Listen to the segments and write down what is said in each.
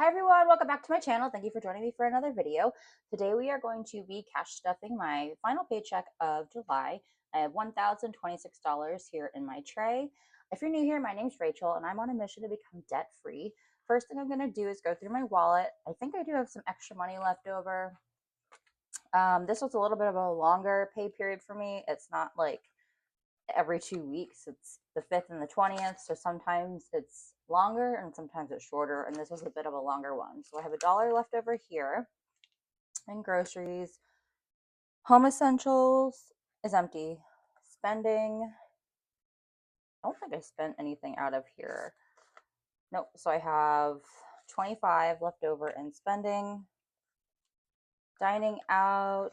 Hi everyone, welcome back to my channel. Thank you for joining me for another video. Today we are going to be cash stuffing my final paycheck of July. I have $1,026 here in my tray. If you're new here, my name's Rachel and I'm on a mission to become debt free. First thing I'm going to do is go through my wallet. I think I do have some extra money left over. This was a little bit of a longer pay period for me. It's not like every 2 weeks. It's the 5th and the 20th. So sometimes it's longer and sometimes it's shorter. And this was a bit of a longer one. So I have $1 left over here in groceries. Home essentials is empty. Spending, I don't think I spent anything out of here. Nope. So I have 25 left over in spending. Dining out,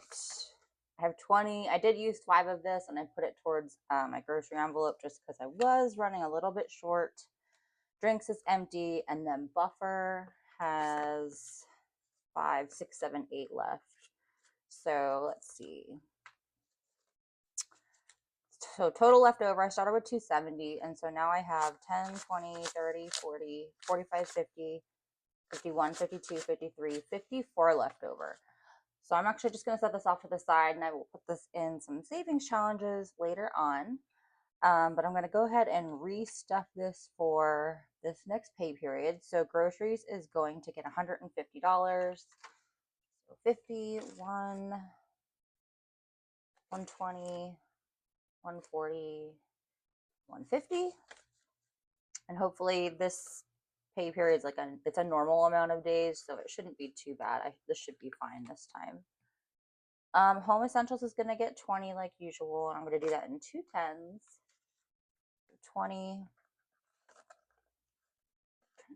I have 20. I did use 5 of this and I put it towards my grocery envelope just because I was running a little bit short. Drinks is empty, and then buffer has 5, 6, 7, 8 left. So let's see. So total left over, I started with 270, and so now I have 10, 20, 30, 40, 45, 50, 51, 52, 53, 54 left over. So I'm actually just going to set this off to the side, and I will put this in some savings challenges later on. But I'm going to go ahead and restuff this for this next pay period. So groceries is going to get $150. So 50, 120, 140, 150. And hopefully this pay period is like it's a normal amount of days, so it shouldn't be too bad. This should be fine this time. Home essentials is going to get 20 like usual, and I'm going to do that in 2 tens. 20.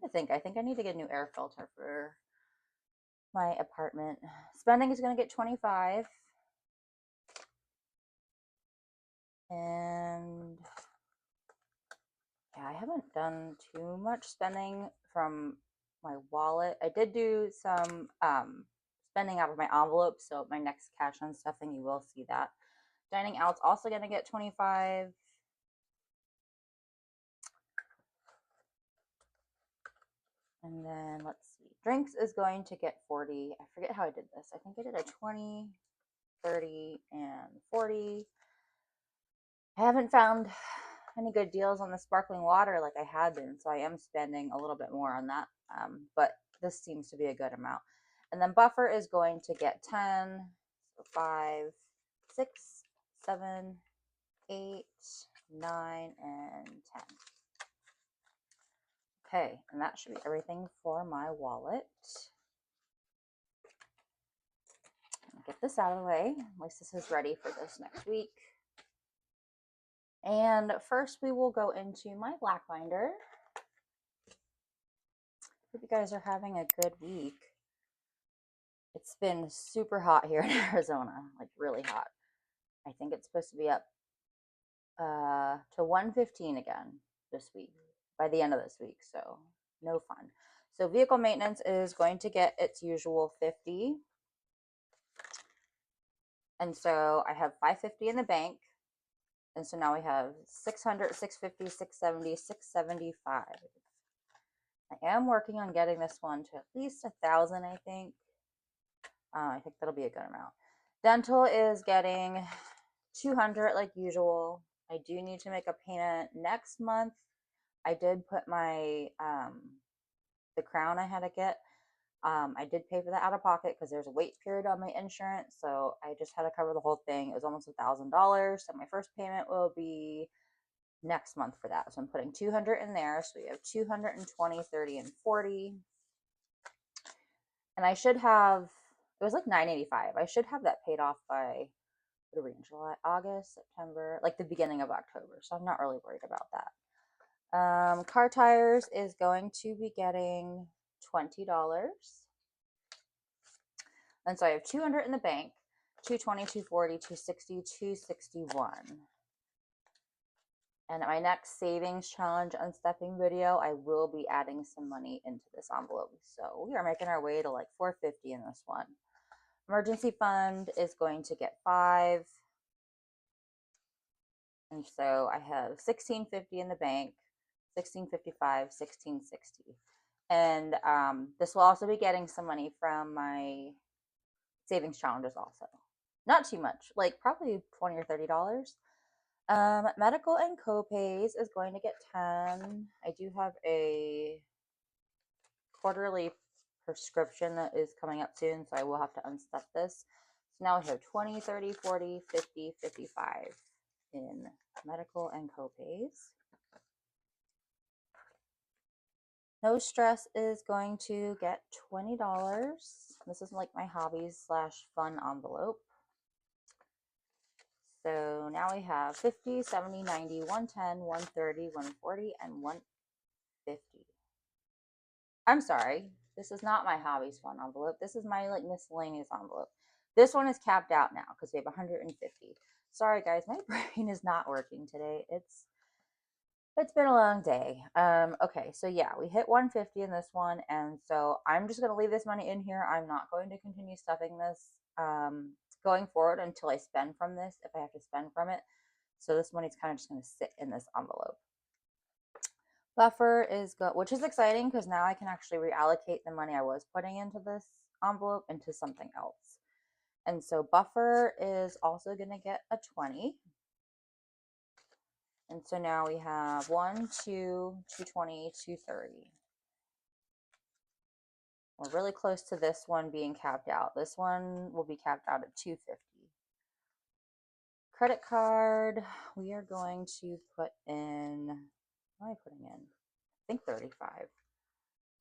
I think I need to get a new air filter for my apartment. Spending is going to get 25. And yeah, I haven't done too much spending from my wallet. I did do some spending out of my envelope, so my next cash on stuffing, you will see that. Dining out's also going to get 25. And then let's see. Drinks is going to get 40. I forget how I did this. I think I did a 20, 30, and 40. I haven't found any good deals on the sparkling water like I had been, so I am spending a little bit more on that. But this seems to be a good amount. And then buffer is going to get 10, so 5, 6, 7, 8, 9, and 10. Okay, and that should be everything for my wallet. Get this out of the way. At least this is ready for this next week. And first we will go into my black binder. Hope you guys are having a good week. It's been super hot here in Arizona, like really hot. I think it's supposed to be up to 115 again this week, by the end of this week, so no fun. So vehicle maintenance is going to get its usual 50. And so I have 550 in the bank. And so now we have 600, 650, 670, 675. I am working on getting this one to at least 1,000, I think. I think that'll be a good amount. Dental is getting 200 like usual. I do need to make a payment next month. I did put my the crown I had to get. I did pay for that out of pocket because there's a wait period on my insurance, so I just had to cover the whole thing. It was almost $1,000. So my first payment will be next month for that. So I'm putting 200 in there. So we have 220, 30, and 40. And I should have, it was like $985. I should have that paid off by, what are we in, July, August, September, like the beginning of October. So I'm not really worried about that. Car tires is going to be getting $20. And so I have 200 in the bank, 220, 240, 260, 261. And at my next savings challenge unstepping video, I will be adding some money into this envelope. So we are making our way to like 450 in this one. Emergency fund is going to get 5. And so I have 1650 in the bank, 1655, 1660. And this will also be getting some money from my savings challenges also. Not too much, like probably $20 or $30. Medical and co-pays is going to get 10. I do have a quarterly prescription that is coming up soon, so I will have to unstuff this. So now we have 20, 30, 40, 50, 55 in medical and co-pays. No Stress is going to get $20. This is like my hobbies slash fun envelope. So now we have 50, 70, 90, 110, 130, 140, and 150. I'm sorry. This is not my hobbies fun envelope. This is my like miscellaneous envelope. This one is capped out now because we have 150. Sorry guys, my brain is not working today. It's been a long day. Okay, so yeah, we hit 150 in this one, and so I'm just gonna leave this money in here. I'm not going to continue stuffing this going forward until I spend from this, if I have to spend from it. So this money's kind of just gonna sit in this envelope. Buffer is good, which is exciting because now I can actually reallocate the money I was putting into this envelope into something else. And so buffer is also gonna get a 20. And so now we have 1, 2, 220, 230. We're really close to this one being capped out. This one will be capped out at 250. Credit card, we are going to put in, what am I putting in? I think 35.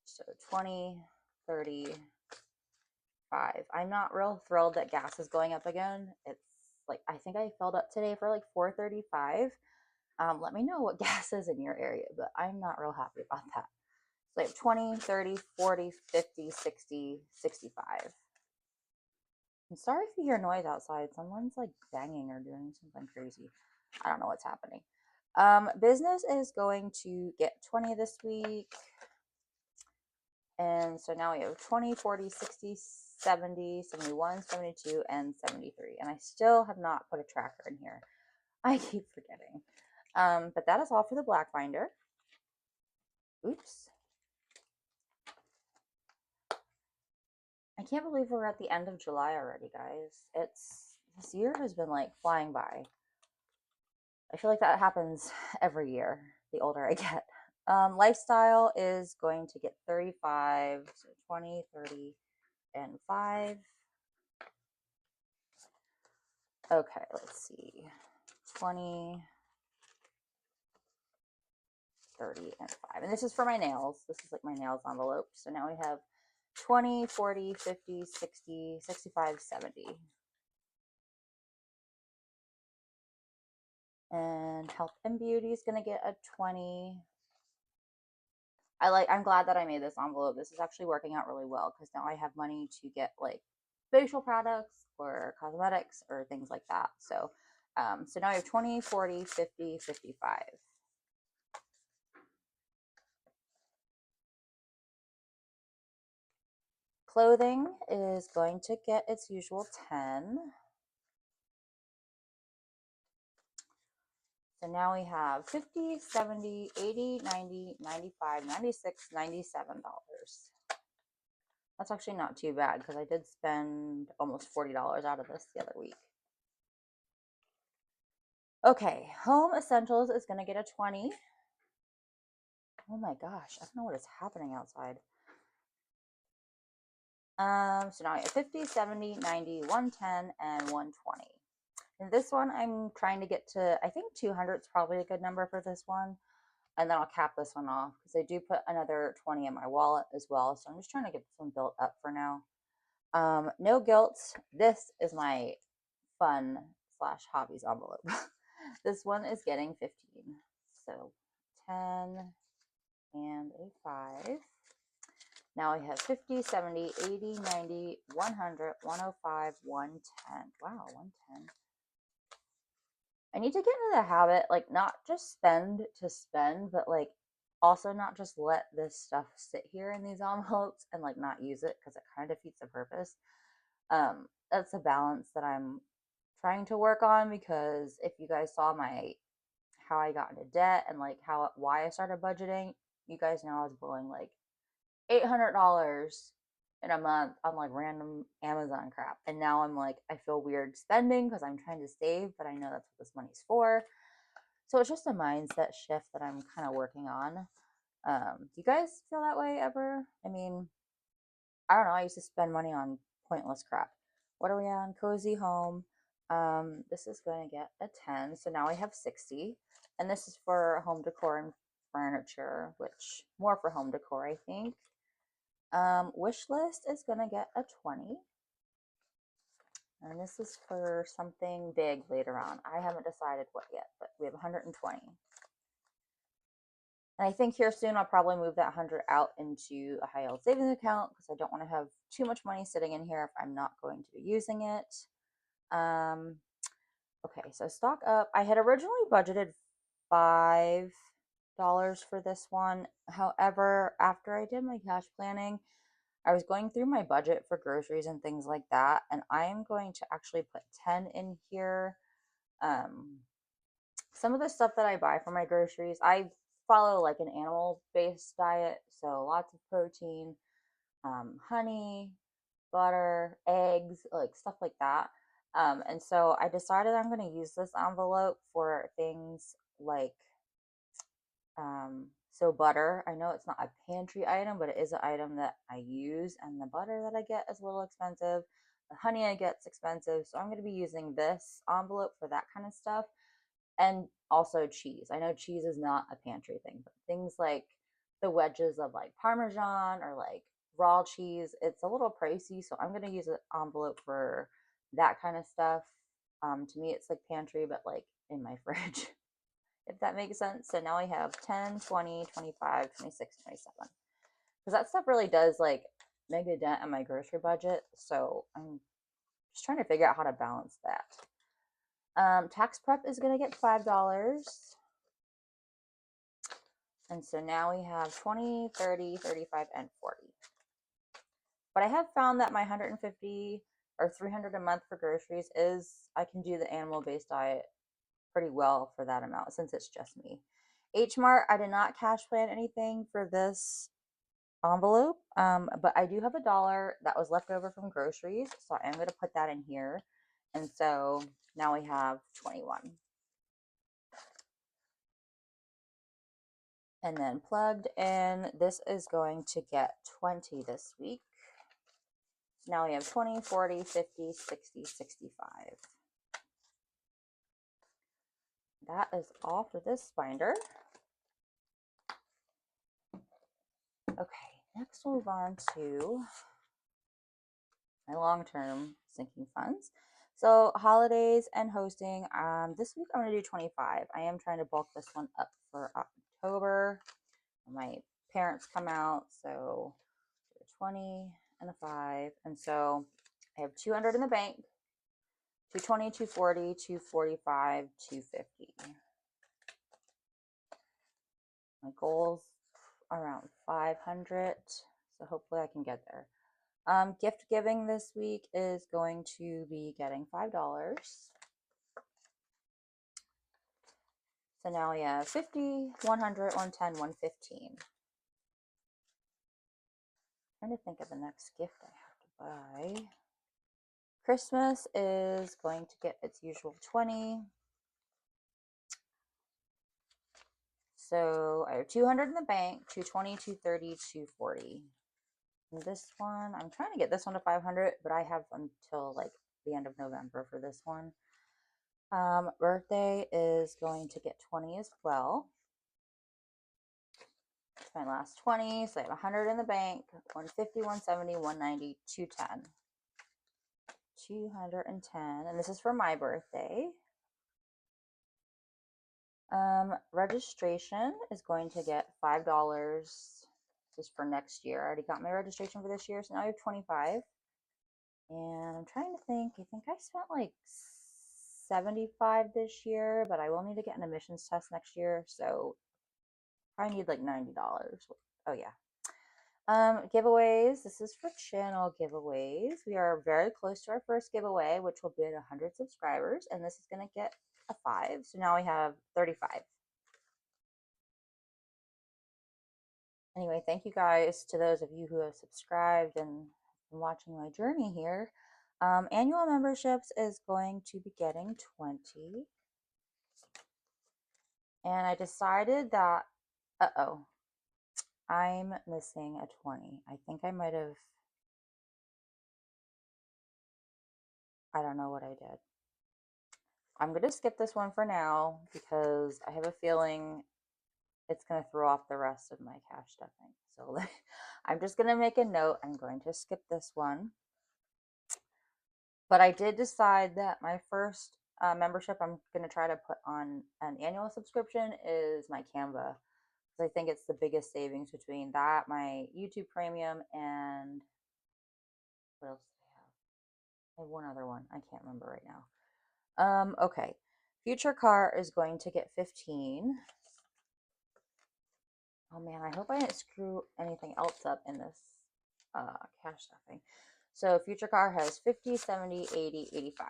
So 20, 30, 5. I'm not real thrilled that gas is going up again. It's like, I think I filled up today for like 4.35. Let me know what gas is in your area, but I'm not real happy about that. So I have 20, 30, 40, 50, 60, 65. I'm sorry if you hear noise outside. Someone's like banging or doing something crazy. I don't know what's happening. Business is going to get 20 this week. And so now we have 20, 40, 60, 70, 71, 72, and 73. And I still have not put a tracker in here. I keep forgetting. But that is all for the black binder. Oops. I can't believe we're at the end of July already, guys. This year has been like flying by. I feel like that happens every year, the older I get. Lifestyle is going to get 35, so 20, 30, and 5. Okay, let's see. 20, 30, and 5. And this is for my nails. This is like my nails envelope. So now we have 20, 40, 50, 60, 65, 70. And health and beauty is going to get a 20. I'm glad that I made this envelope. This is actually working out really well because now I have money to get like facial products or cosmetics or things like that. So so now I have 20, 40, 50, 55. Clothing is going to get its usual 10. So now we have 50, 70, 80, 90, 95, 96, $97. That's actually not too bad because I did spend almost $40 out of this the other week. Okay, home essentials is going to get a 20. Oh my gosh, I don't know what is happening outside. So now I have 50, 70, 90, 110, and 120. And this one I'm trying to get to, I think 200 is probably a good number for this one. And then I'll cap this one off because I do put another 20 in my wallet as well. So I'm just trying to get this one built up for now. No guilt. This is my fun slash hobbies envelope. This one is getting 15. So 10 and a 5. Now I have 50, 70, 80, 90, 100, 105, 110. Wow, 110. I need to get into the habit, like, not just spend to spend, but like also not just let this stuff sit here in these envelopes and like not use it because it kind of defeats the purpose. That's a balance that I'm trying to work on because if you guys saw my how I got into debt and like why I started budgeting, you guys know I was blowing like $800 in a month on like random Amazon crap. And now I'm like, I feel weird spending because I'm trying to save, but I know that's what this money's for. So it's just a mindset shift that I'm kind of working on. Do you guys feel that way ever? I mean, I don't know. I used to spend money on pointless crap. What are we on? Cozy home. This is going to get a 10. So now we have 60. And this is for home decor and furniture, which more for home decor, I think. Wish list is going to get a 20. And this is for something big later on. I haven't decided what yet, but we have 120. And I think here soon I'll probably move that 100 out into a high yield savings account because I don't want to have too much money sitting in here if I'm not going to be using it. Okay, so stock up. I had originally budgeted $5 for this one. However, after I did my cash planning, I was going through my budget for groceries and things like that, and I am going to actually put 10 in here. Some of the stuff that I buy for my groceries, I follow like an animal-based diet, so lots of protein, honey, butter, eggs, like stuff like that. And so I decided I'm going to use this envelope for things like so butter. I know it's not a pantry item, but it is an item that I use, and the butter that I get is a little expensive. The honey I get is expensive, so I'm going to be using this envelope for that kind of stuff. And also cheese. I know cheese is not a pantry thing, but things like the wedges of like Parmesan or like raw cheese, it's a little pricey, so I'm going to use an envelope for that kind of stuff. To me, it's like pantry, but like in my fridge, if that makes sense. So now I have 10, 20, 25, 26, 27. Because that stuff really does like make a dent in my grocery budget. So I'm just trying to figure out how to balance that. Tax prep is going to get $5. And so now we have 20, 30, 35, and 40. But I have found that my 150 or 300 a month for groceries is, I can do the animal-based diet pretty well for that amount since it's just me. H Mart, I did not cash plan anything for this envelope, but I do have $1 that was left over from groceries, so I am going to put that in here. And so now we have 21. And then plugged in, this is going to get 20 this week. So now we have 20, 40, 50, 60, 65. That is all for this binder. Okay, next we'll move on to my long-term sinking funds. So holidays and hosting, this week I'm going to do 25. I am trying to bulk this one up for October. My parents come out, so 20 and a 5. And so I have 200 in the bank, 220, 240, 245, 250. My goal's around 500, so hopefully I can get there. Gift giving this week is going to be getting $5. So now we have 50, 100, 110, 115. Trying to think of the next gift I have to buy. Christmas is going to get its usual 20. So I have 200 in the bank, 220, 230, 240. And this one, I'm trying to get this one to 500, but I have until like the end of November for this one. Birthday is going to get 20 as well. It's my last 20, so I have 100 in the bank, 150, 170, 190, 210. 210, and this is for my birthday. Registration is going to get $5 just for next year. I already got my registration for this year, so now I have 25. And I'm trying to think, I think I spent like 75 this year, but I will need to get an admissions test next year, so I need like $90. Oh yeah. Giveaways. This is for channel giveaways. We are very close to our first giveaway, which will be at 100 subscribers, and this is going to get a 5. So now we have 35. Anyway, thank you guys to those of you who have subscribed and been watching my journey here. Annual memberships is going to be getting 20. And I decided that, uh-oh, I'm missing a 20. I think I might have, I don't know what I did. I'm going to skip this one for now because I have a feeling it's going to throw off the rest of my cash stuffing. So I'm just going to make a note. I'm going to skip this one. But I did decide that my first membership I'm going to try to put on an annual subscription is my Canva. Because I think it's the biggest savings between that, my YouTube premium, and what else do I have? I have one other one. I can't remember right now. Okay. Future Car is going to get 15. Oh man, I hope I didn't screw anything else up in this cash stuffing. So Future Car has 50, 70, 80, 85.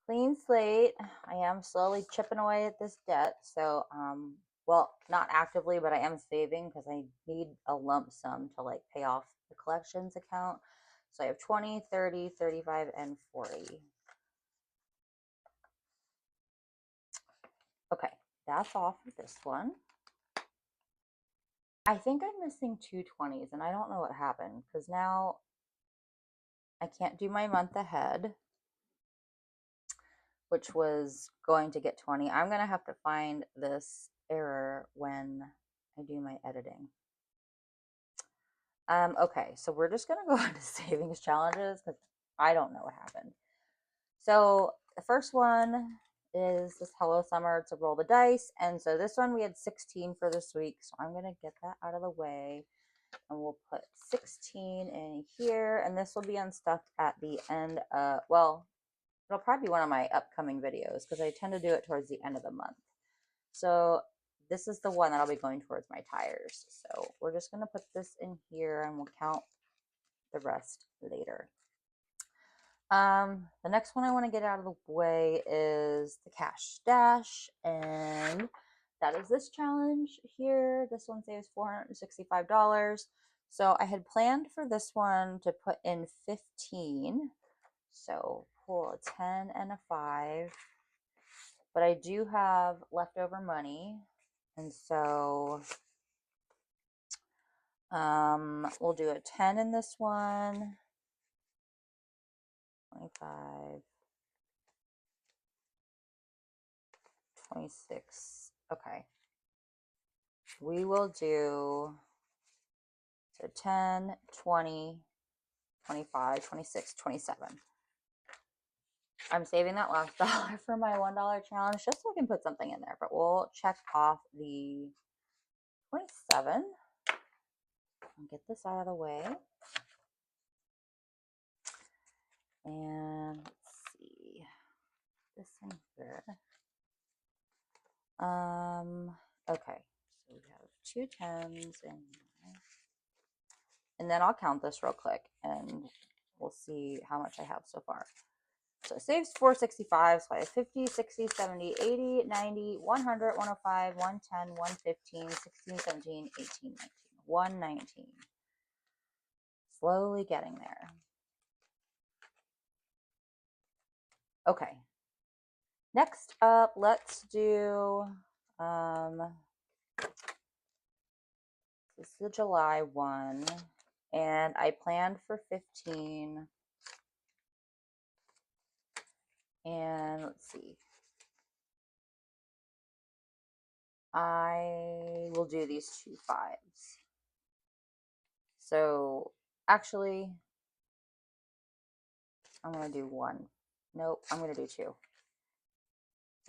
Clean slate. I am slowly chipping away at this debt. So, well, not actively, but I am saving because I need a lump sum to like pay off the collections account. So I have 20, 30, 35, and 40. Okay, that's off of this one. I think I'm missing two 20s, and I don't know what happened because now I can't do my month ahead, which was going to get 20. I'm going to have to find this error when I do my editing. Okay, so we're just going to go into savings challenges because I don't know what happened. So the first one is this Hello Summer to roll the dice. And so this one we had 16 for this week. So I'm going to get that out of the way. And we'll put 16 in here. And this will be unstuck at the end. Well, it'll probably be one of my upcoming videos because I tend to do it towards the end of the month. So this is the one that I'll be going towards my tires. So we're just going to put this in here and we'll count the rest later. The next one I want to get out of the way is the cash stash, and that is this challenge here. This one saves $465. So I had planned for this one to put in 15. So pull a 10 and a 5. But I do have leftover money, and so we'll do a 10 in this one, 25, 26. Okay. We will do so 10, 20, 25, 26, 27. I'm saving that last dollar for my $1 challenge just so I can put something in there, but we'll check off the 27 and get this out of the way. And let's see this in here. Okay, so we have two 10s in here. And then I'll count this real quick and we'll see how much I have so far. So it saves 465, so I have 50, 60, 70, 80, 90, 100, 105, 110, 115, 16, 17, 18, 19, 119. Slowly getting there. Okay. Next up, let's do, this is the July one, and I planned for 15. And let's see. I will do these two 5s. So actually, I'm going to do one. Nope, I'm going to do 2.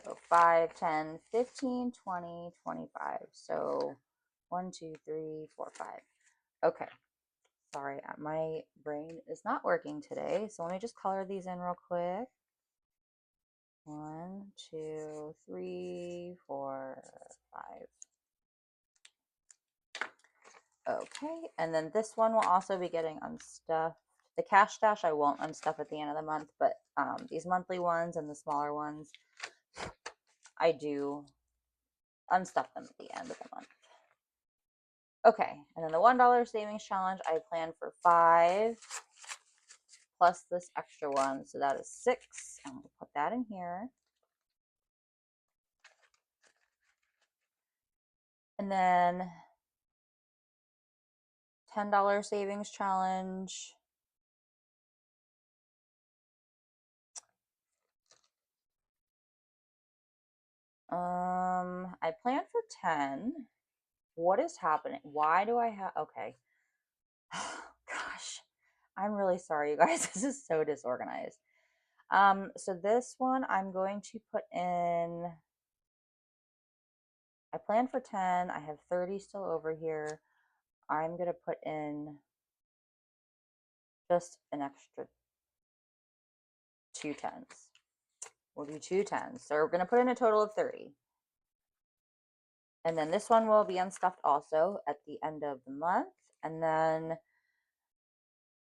So 5, 10, 15, 20, 25. So 1, 2, 3, 4, 5. Okay. Sorry, my brain is not working today. So let me just color these in real quick. 1, 2, 3, 4, 5. Okay, and then this one will also be getting unstuffed. The cash stash I won't unstuff at the end of the month, but these monthly ones and the smaller ones, I do unstuff them at the end of the month. Okay, and then the $1 savings challenge, I plan for 5 plus this extra one, so that is 6. I'm going to put that in here. And then $10 savings challenge. I plan for 10. What is happening? Why do I have, okay. Gosh, I'm really sorry, you guys. This is so disorganized. So this one I'm going to put in, I planned for 10. I have 30 still over here. I'm going to put in just an extra 2 10s. We'll do 2 10s. So we're going to put in a total of 30. And then this one will be unstuffed also at the end of the month. And then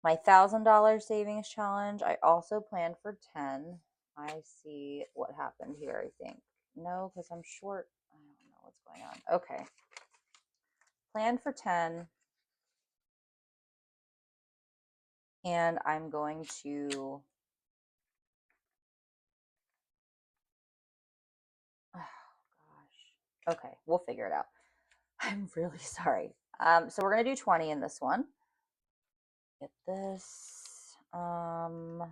my $1,000 savings challenge, I also planned for 10. I see what happened here, I think. No, because I'm short. I don't know what's going on. Okay. Planned for 10. And I'm going to, oh gosh. Okay, we'll figure it out. I'm really sorry. So we're going to do 20 in this one. Get this. I'm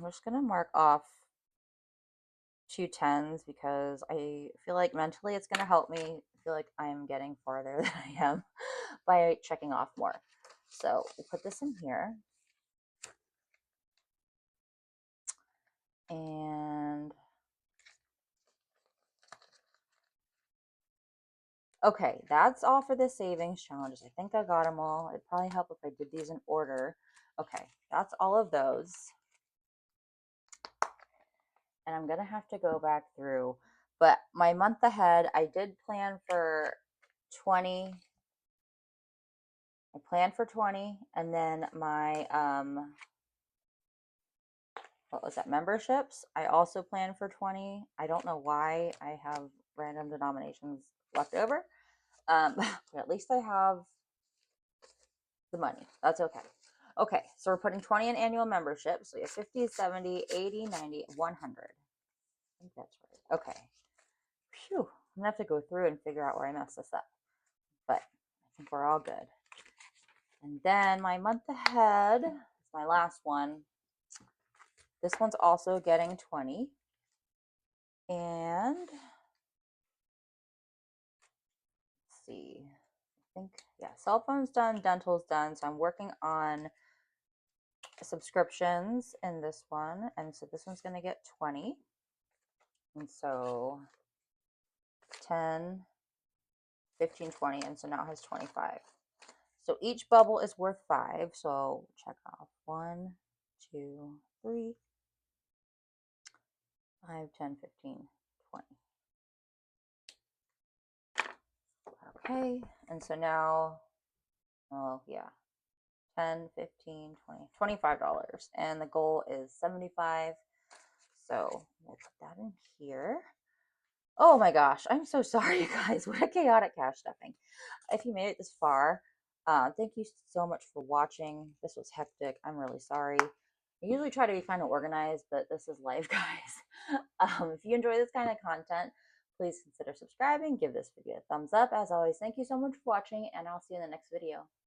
just going to mark off 2 10s because I feel like mentally it's going to help me. I feel like I'm getting farther than I am by checking off more. So we'll put this in here. And okay, that's all for the savings challenges. I think I got them all. It'd probably help if I did these in order. Okay, that's all of those. And I'm going to have to go back through. But my month ahead, I did plan for 20. I planned for 20. And then my, what was that, memberships? I also planned for 20. I don't know why I have random denominations left over. But at least I have the money. That's okay. Okay, so we're putting 20 in annual membership. So we have 50, 70, 80, 90, 100. I think that's right. Okay. Phew. I'm going to have to go through and figure out where I messed this up. But I think we're all good. And then my month ahead is my last one. This one's also getting 20. And let's see. I think, yeah, cell phone's done, dental's done. So I'm working on subscriptions in this one. And so this one's going to get 20. And so 10, 15, 20. And so now it has 25. So each bubble is worth 5. So check off 1, 2, 3, 5, 10, 15, 20. Okay, and so now, oh yeah, 10, 15, 20, $25. And the goal is 75. So we'll put that in here. Oh my gosh, I'm so sorry, you guys. What a chaotic cash stuffing. If you made it this far, thank you so much for watching. This was hectic. I'm really sorry. I usually try to be kind of organized, but this is life, guys. If you enjoy this kind of content, please consider subscribing. Give this video a thumbs up. As always, thank you so much for watching, and I'll see you in the next video.